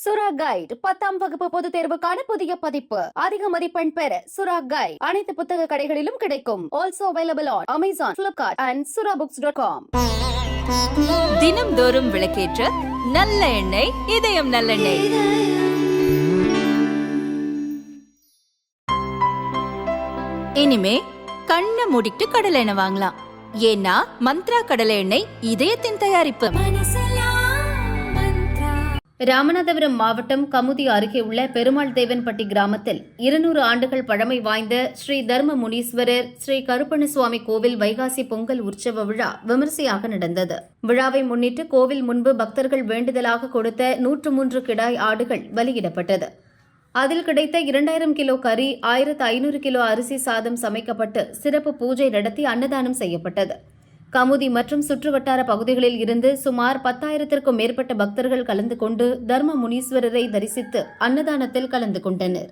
சுரா கைட் 10ஆம் வகுப்பு பொதுத் தேர்வுக்கான புதிய பதிப்பு. அதிக மதிப்பெண் பெற சுரா கைட் அனைத்து புத்தக கடைகளிலும் கிடைக்கும். Also available on Amazon, Flipkart and surabooks.com. தினம்தோறும் விளக்கேற்ற நல்ல எண்ணெய், இதயம் நல்லெண்ணெய். இனிமே கண்ணை மூடிட்டு கடலை எண்ணெய் வாங்கலாம். ஏன்னா மந்த்ரா கடலை எண்ணெய் இதயத்தின் தயாரிப்பு. ராமநாதபுரம் மாவட்டம் கமுதி அருகே உள்ள பெருமாள் தேவன்பட்டி கிராமத்தில் 200 ஆண்டுகள் பழமை வாய்ந்த ஸ்ரீ தர்ம முனீஸ்வரர் ஸ்ரீ கருப்பணசுவாமி கோவில் வைகாசி பொங்கல் உற்சவ விழா விமரிசையாக நடந்தது. விழாவை முன்னிட்டு கோவில் முன்பு பக்தர்கள் வேண்டுதலாக கொடுத்த 103 கிடாய் ஆடுகள் பலியிடப்பட்டது. அதில் கிடைத்த 2000 கிலோ கறி, 1500 கிலோ அரிசி சாதம் சமைக்கப்பட்டு சிறப்பு பூஜை நடத்தி அன்னதானம் செய்யப்பட்டது. கமுதி மற்றும் சுற்றுவட்டார பகுதிகளில் இருந்து சுமார் 10,000க்கும் மேற்பட்ட பக்தர்கள் கலந்து கொண்டு தர்ம முனீஸ்வரரை தரிசித்து அன்னதானத்தில் கலந்து கொண்டனர்.